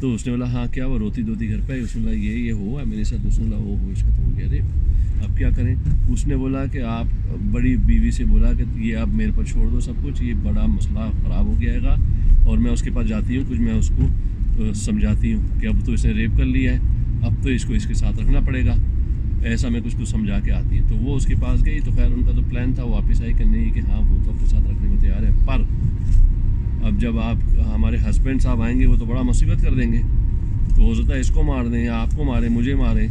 تو اس نے بولا ہاں کیا وہ روتی دھوتی گھر پہ ہے؟ اس نے بولا یہ ہوا ہے میرے ساتھ. اس نے بولا او ہو اس کا تو ہو گیا ریپ, اب کیا کریں؟ اس نے بولا کہ آپ بڑی بیوی سے بولا کہ یہ آپ میرے پر چھوڑ دو سب کچھ, یہ بڑا مسئلہ خراب ہو گیا گا, اور میں اس کے پاس جاتی ہوں, کچھ میں اس کو سمجھاتی ہوں کہ اب تو اس نے ریپ کر لیا ہے, اب تو اس کو اس کے ساتھ رکھنا پڑے گا, ایسا میں کچھ سمجھا کے آتی ہے. تو وہ اس کے پاس گئی, تو خیر ان کا تو پلان تھا واپس آئی کرنے کی کہ ہاں وہ تو اپنے ساتھ رکھنے کو تیار ہے, پر اب جب آپ ہمارے ہسبینڈ صاحب آئیں گے وہ تو بڑا مصیبت کر دیں گے, تو ہو سکتا ہے اس کو مار دیں یا آپ کو ماریں, مجھے ماریں,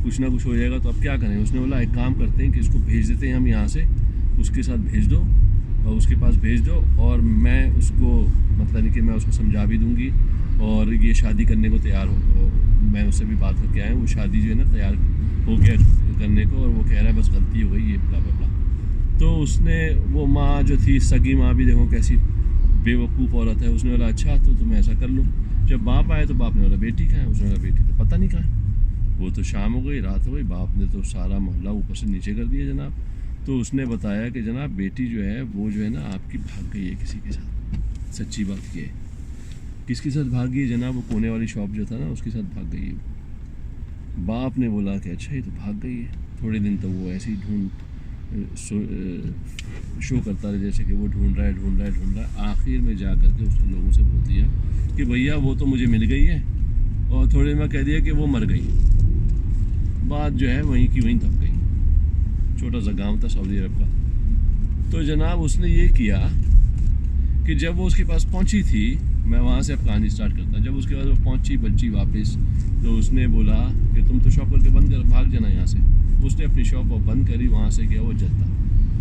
کچھ نہ کچھ ہو جائے گا. تو اب کیا کریں؟ اس نے بولا ایک کام کرتے ہیں کہ اس کو بھیج دیتے ہیں ہم یہاں سے, اس کے ساتھ بھیج دو اور اس کے پاس بھیج دو, اور میں اس کو مطلب کہ میں اس کو سمجھا بھی دوں گی, اور یہ شادی کرنے کو تیار ہو, میں اس سے بھی بات کر کے آیا ہوں, وہ شادی جو ہے نا تیار ہو گیا کرنے کو, اور وہ کہہ رہا ہے بس غلطی ہو گئی یہ بلا بلا. تو اس نے وہ ماں جو تھی سگی ماں بھی دیکھو کیسی بے وقوف عورت ہے, اس نے بولا اچھا تو تم ایسا کر لو. جب باپ آئے تو باپ نے بولا بیٹی کہاں ہے؟ اس نے بولا بیٹی تو پتہ نہیں کہاں ہے, وہ تو شام ہو گئی رات ہو گئی, باپ نے تو سارا محلہ اوپر سے نیچے کر دیا جناب. تو اس نے بتایا کہ جناب بیٹی جو ہے وہ جو ہے نا آپ کی بھاگ گئی ہے کسی کے ساتھ. سچی بات یہ ہے, کس کے ساتھ بھاگ گئی ہے جناب؟ وہ کونے والی شاپ جو تھا نا اس کے ساتھ بھاگ گئی ہے. باپ نے بولا کہ اچھا یہ تو بھاگ گئی ہے. تھوڑے دن تو وہ ایسے ہی شو کرتا رہا جیسے کہ وہ ڈھونڈ رہا ہے. آخر میں جا کر کے اس نے لوگوں سے بول دیا کہ بھیا وہ تو مجھے مل گئی ہے, اور تھوڑے میں کہہ دیا کہ وہ مر گئی. بات جو ہے وہیں کی وہیں دب گئی. چھوٹا سا گاؤں تھا سعودی عرب کا. تو جناب اس نے یہ کیا کہ جب وہ اس کے پاس پہنچی تھی, میں وہاں سے اب کہانی اسٹارٹ کرتا ہوں, جب اس کے بعد وہ پہنچی بچی واپس, تو اس نے بولا کہ تم تو شاپ کر کے بند کر بھاگ جانا یہاں سے. اس نے اپنی شاپ بند کری, وہاں سے گیا وہ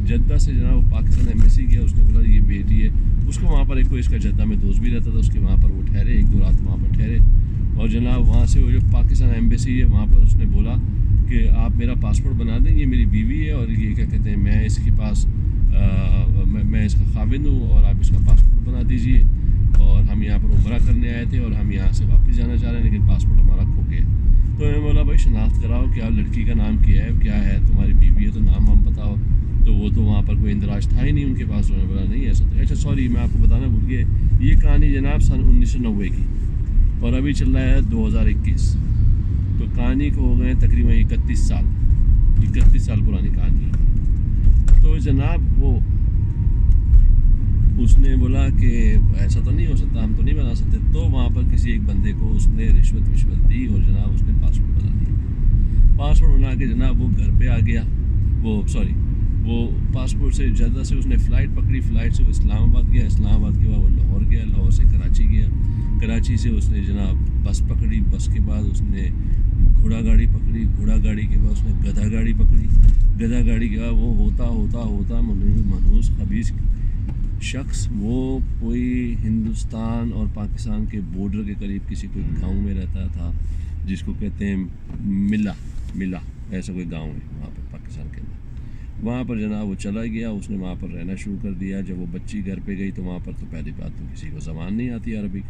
جدہ سے جناب وہ پاکستان ایمبیسی گیا. اس نے بولا یہ بیٹی ہے, اس کو وہاں پر ایک کوئی اس کا جدہ میں دوست بھی رہتا تھا, اس کے وہاں پر وہ ٹھہرے, 1-2 رات وہاں پر ٹھہرے, اور جناب وہاں سے وہ جو پاکستان ایمبیسی ہے وہاں پر اس نے بولا کہ آپ میرا پاسپورٹ بنا دیں, یہ میری بیوی ہے اور یہ کیا کہتے ہیں میں اس کے پاس میں اس کا خاوند ہوں, اور آپ اس کا پاسپورٹ بنا دیجئے, اور ہم یہاں پر عمرہ کرنے آئے تھے اور ہم یہاں سے واپس جانا چاہ رہے ہیں لیکن پاسپورٹ ہمارا کھو گیا. تو میں بولا بھائی شناخت کراؤ, کیا لڑکی کا نام کیا ہے تمہاری بیوی ہے تو نام ہم بتاؤ. تو وہ تو وہاں پر کوئی اندراج تھا ہی نہیں ان کے پاس. انہوں نے بولا نہیں ایسا تھا. اچھا سوری میں آپ کو بتانا بھول گیا, یہ کہانی جناب سن 1990 کی, اور ابھی چل رہا ہے 2021. تو کہانی کو ہو گئے تقریباً 31 سال پرانی کہانی ہے. تو جناب وہ اس نے بولا کہ ایسا تو نہیں ہو سکتا, ہم تو نہیں بنا سکتے. تو وہاں پر کسی ایک بندے کو اس نے رشوت دی, اور جناب اس نے پاسپورٹ بنا دیا. پاسپورٹ بنا کے جناب وہ گھر پہ آ گیا. وہ پاسپورٹ سے جدہ سے اس نے فلائٹ پکڑی, فلائٹ سے وہ اسلام آباد گیا, اسلام آباد کے بعد وہ لاہور گیا, لاہور سے کراچی گیا, کراچی سے اس نے جناب بس پکڑی, بس کے بعد اس نے گھوڑا گاڑی پکڑی, گھوڑا گاڑی کے بعد اس نے گدھا گاڑی پکڑی, گدھا گاڑی کے بعد وہ ہوتا منحوس خبیث شخص وہ کوئی ہندوستان اور پاکستان کے بارڈر کے قریب کسی کوئی گاؤں میں رہتا تھا جس کو کہتے ہیں ملا ایسا کوئی گاؤں ہے وہاں پر پاکستان کے اندر. وہاں پر جناب وہ چلا گیا, اس نے وہاں پر رہنا شروع کر دیا. جب وہ بچی گھر پہ گئی تو وہاں پر تو پہلی بات تو کسی کو زبان نہیں آتی عربی,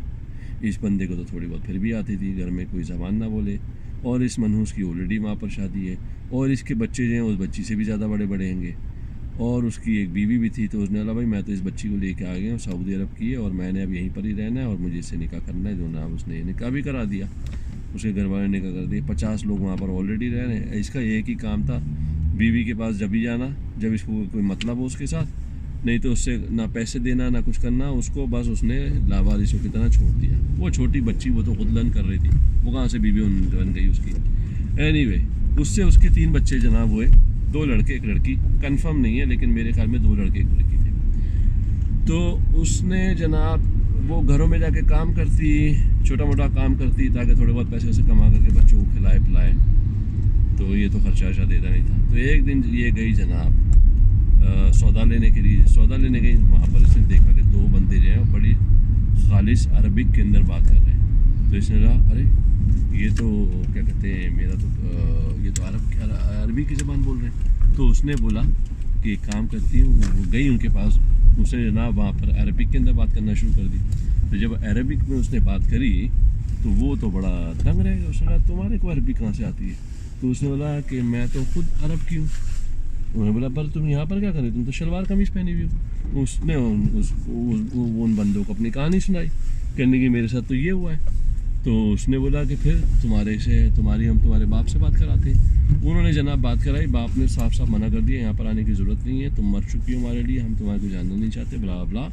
اس بندے کو تو تھوڑی بہت پھر بھی آتی تھی, گھر میں کوئی زبان نہ بولے, اور اس منحوس کی آلریڈی وہاں پر شادی ہے, اور اس کے بچے جو ہیں اس بچی سے بھی زیادہ بڑے ہیں گے, اور اس کی ایک بیوی بھی تھی. تو اس نے بولا بھائی میں تو اس بچی کو لے کے آ گیا ہوں سعودی عرب کی ہے, اور میں نے اب یہیں پر ہی رہنا ہے, اور مجھے اس سے نکاح کرنا ہے. جو نا اس نے نکاح بھی کرا دیا, اس کے گھر والے نے نکاح کر دیا. 50 لوگ وہاں پر آلریڈی رہ رہے ہیں. اس کا ایک ہی کام تھا, بیوی کے پاس جب ہی جانا جب اس کو کوئی مطلب ہو اس کے ساتھ, نہیں تو اس سے نہ پیسے دینا نہ کچھ کرنا. اس کو بس اس نے لاوارثوں کی طرح چھوڑ دیا. وہ چھوٹی بچی وہ تو خود لرن کر رہی تھی, وہ کہاں سے بیوی بن گئی اس کی. اینی وے اس سے اس کے 3 بچے جناب ہوئے, 2 لڑکے 1 لڑکی, کنفرم نہیں ہے لیکن میرے خیال میں 2 لڑکے 1 لڑکی تھے. تو اس نے جناب وہ گھروں میں جا کے کام کرتی, چھوٹا موٹا کام کرتی تاکہ تھوڑے بہت پیسے سے کما کر کے بچوں کو کھلائے پلائے. تو یہ تو خرچہ دیتا نہیں تھا. تو ایک دن یہ گئی جناب سودا لینے کے لیے, سودا لینے گئی. وہاں پر اس نے دیکھا کہ 2 بندے جو ہیں بڑی خالص عربک کے اندر بات کر رہے ہیں. تو اس نے کہا ارے یہ تو کیا کہتے ہیں میرا تو یہ تو عربی کی زبان بول رہے ہیں. تو اس نے بولا کہ ایک کام کرتی ہوں, وہ گئی ان کے پاس. اس نے جناب وہاں پر عربک کے اندر بات کرنا شروع کر دی. تو جب عربک میں اس نے بات کری تو وہ تو بڑا دنگ رہ گیا. اس نے کہا تمہارے کو عربی کہاں سے آتی ہے؟ تو اس نے بولا کہ میں تو خود عرب کی ہوں. انہوں نے بولا پر تم یہاں پر کیا کرے, تم تو شلوار قمیص پہنی ہوئی ہو. اس نے ان بندوں کو اپنی کہانی سنائی, کہنے کی میرے ساتھ تو یہ ہوا ہے. تو اس نے بولا کہ پھر ہم تمہارے باپ سے بات کراتے ہیں. انہوں نے جناب بات کرائی, باپ نے صاف صاف منع کر دیا, یہاں پر آنے کی ضرورت نہیں ہے, تم مر چکی ہو ہمارے لیے, ہم تمہارے کو جاننا نہیں چاہتے, بلا بلا.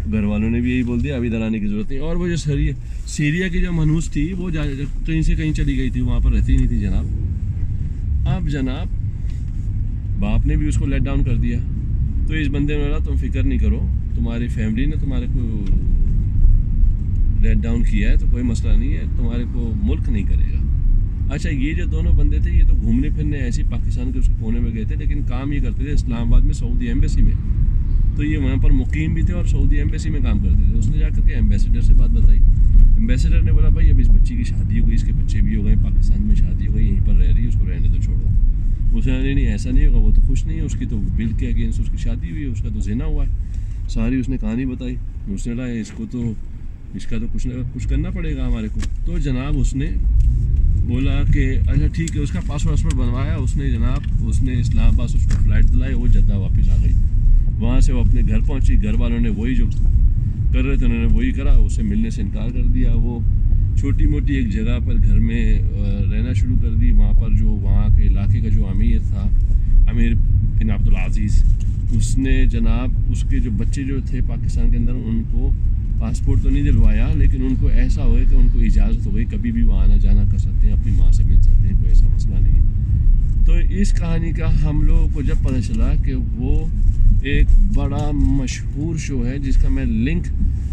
گھر والوں نے بھی یہی بول دیا ابھی ادھر آنے کی ضرورت نہیں. اور وہ جو سیریا کی جو منحوس تھی وہ کہیں سے کہیں چلی گئی تھی, وہاں پر رہتی نہیں تھی جناب. اب جناب باپ نے بھی اس کو لیٹ ڈاؤن کر دیا. تو اس بندے نے بولا تم فکر نہیں کرو, تمہاری فیملی نے تمہارے کو لیٹ ڈاؤن کیا ہے تو کوئی مسئلہ نہیں ہے, تمہارے کو ملک نہیں کرے گا. اچھا یہ جو دونوں بندے تھے یہ تو گھومنے پھرنے ایسے پاکستان کے اس کونے میں گئے تھے, لیکن کام یہ کرتے تھے اسلام آباد میں سعودی ایمبیسی میں. تو یہ وہاں پر مقیم بھی تھے اور سعودی ایمبیسی میں کام کرتے تھے. اس نے جا کر کے ایمبیسیڈر سے بات بتائی. ایمبیسیڈر نے بولا بھائی اب اس بچی کی شادی ہو گئی, اس کے بچے بھی ہو گئے, پاکستان میں شادی ہو گئی, یہیں پر رہ رہی ہے, اس کو رہنے تو چھوڑو. اس نے نہیں ایسا نہیں ہوگا, وہ تو خوش نہیں ہے, اس کی تو بل کے اگینسٹ اس کی شادی ہوئی ہے, اس کا تو زنا ہوا ہے. ساری اس نے کہانی بتائی. اس نے کہا اس کا تو کچھ کرنا پڑے گا ہمارے کو. تو جناب اس نے بولا کہ اچھا ٹھیک ہے, اس کا پاسپورٹ بنوایا اس نے جناب. اس نے اسلام آباد سے اس کو فلائٹ دلائی, وہ جدہ واپس آ گئی. وہاں سے وہ اپنے گھر پہنچی. گھر والوں نے وہی جو کر رہے تھے انہوں نے وہی کرا, اس سے ملنے سے انکار کر دیا. وہ چھوٹی موٹی ایک جگہ پر گھر میں رہنا شروع کر دی. وہاں پر جو وہاں کے علاقے کا جو امیر تھا, امیر بن عبدالعزیز, اس نے جناب اس کے جو بچے جو تھے پاکستان کے اندر ان کو پاسپورٹ تو نہیں دلوایا, لیکن ان کو ایسا ہو گیا کہ ان کو اجازت ہو گئی کبھی بھی وہاں آنا جانا کر سکتے ہیں, اپنی ماں سے مل سکتے ہیں, کوئی ایسا مسئلہ نہیں ہے. تو اس کہانی کا ہم لوگوں کو جب پتہ چلا کہ وہ ایک بڑا مشہور شو ہے جس کا میں لنک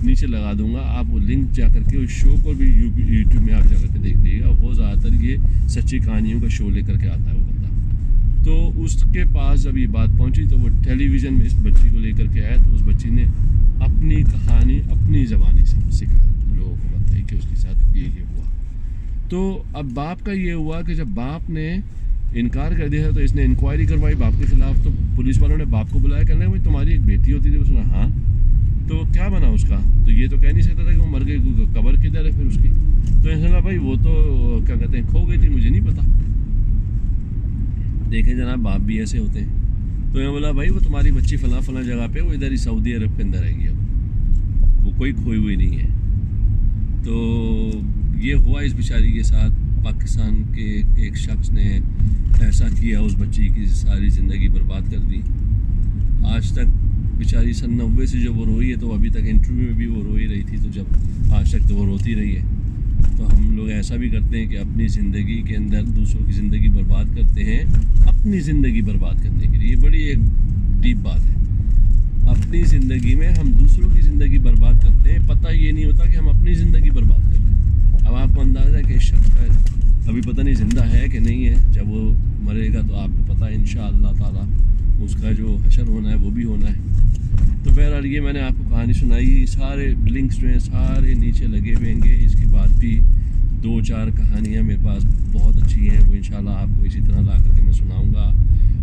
نیچے لگا دوں گا, آپ وہ لنک جا کر کے اس شو کو بھی یوٹیوب میں آپ جا کر کے دیکھ لیجیے گا. وہ زیادہ تر یہ سچی کہانیوں کا شو لے کر کے آتا ہے وہ بندہ. تو اس کے پاس جب یہ بات پہنچی تو وہ ٹیلی ویژن میں اس بچی کو لے کر کے آیا. تو اس بچی نے اپنی کہانی اپنی زبانی سے سکھا لوگوں کو بتائی کہ اس کے ساتھ یہ ہوا. تو اب باپ کا یہ ہوا کہ جب باپ نے انکار کر دیا تو اس نے انکوائری کروائی باپ کے خلاف. تو پولیس والوں نے باپ کو بلایا, کہنے بھائی تمہاری ایک بیٹی ہوتی تھی. اس نے ہاں, تو کیا بنا اس کا؟ تو یہ تو کہہ نہیں سکتا تھا کہ وہ مر گئی, قبر کدھر ہے پھر اس کی؟ تو ایسا لگا بھائی وہ تو کیا کہتے ہیں کھو گئی تھی, مجھے نہیں پتا. دیکھیں جناب باپ بھی ایسے ہوتے ہیں. تو میں بولا بھائی وہ تمہاری بچی فلاں فلاں جگہ پہ وہ ادھر ہی سعودی عرب کے اندر رہے گی, اب وہ کوئی کھوئی ہوئی نہیں ہے. تو یہ ہوا اس بیچاری کے ساتھ. پاکستان کے ایک شخص نے ایسا کیا, اس بچی کی ساری زندگی برباد کر دی. آج تک بیچاری 90 سے جو وہ روئی ہے, تو ابھی تک انٹرویو میں بھی وہ روئی رہی تھی, تو جب آج تک تو وہ روتی رہی ہے. تو ہم لوگ ایسا بھی کرتے ہیں کہ اپنی زندگی کے اندر دوسروں کی زندگی برباد کرتے ہیں اپنی زندگی برباد کرنے کے لیے. یہ بڑی ایک ڈیپ بات ہے. اپنی زندگی میں ہم دوسروں کی زندگی برباد کرتے ہیں, پتہ یہ نہیں ہوتا کہ ہم اپنی زندگی برباد کر رہے ہیں. اب آپ کو اندازہ ہے کہ اس شخص کا ابھی پتہ نہیں زندہ ہے کہ نہیں ہے. جب وہ مرے گا تو آپ کو پتہ ہے انشاءاللہ تعالیٰ اس کا جو حشر ہونا ہے وہ بھی ہونا ہے. تو بہرحال یہ میں نے آپ کو کہانی سنائی. سارے لنکس جو ہیں سارے نیچے لگے ہوئے ہیں گے. اس کے بعد بھی 2-4 کہانیاں میرے پاس بہت اچھی ہیں, وہ انشاءاللہ آپ کو اسی طرح لا کر کے میں سناؤں گا.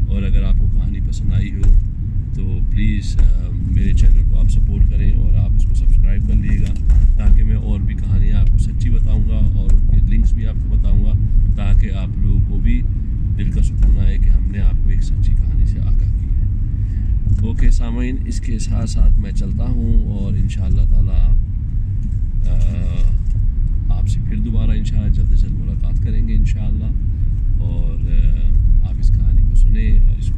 اور اگر آپ کو کہانی پسند آئی ہو تو پلیز میرے چینل کو آپ سپورٹ کریں اور آپ اس کو سبسکرائب کر لیجیے گا, تاکہ میں اور بھی کہانیاں آپ کو سچی بتاؤں گا اور ان کے لنکس بھی آپ کو بتاؤں گا, تاکہ آپ لوگوں کو بھی دل کا سکون آئے کہ ہم نے آپ کو ایک سچی کہانی سے آگاہ کیا ہے. اوکے سامعین, اس کے ساتھ ساتھ میں چلتا ہوں اور انشاءاللہ تعالیٰ آپ سے پھر دوبارہ انشاءاللہ جلد سے جلد ملاقات کریں گے انشاءاللہ. اور آپ اس کہانی کو سنیں اور اس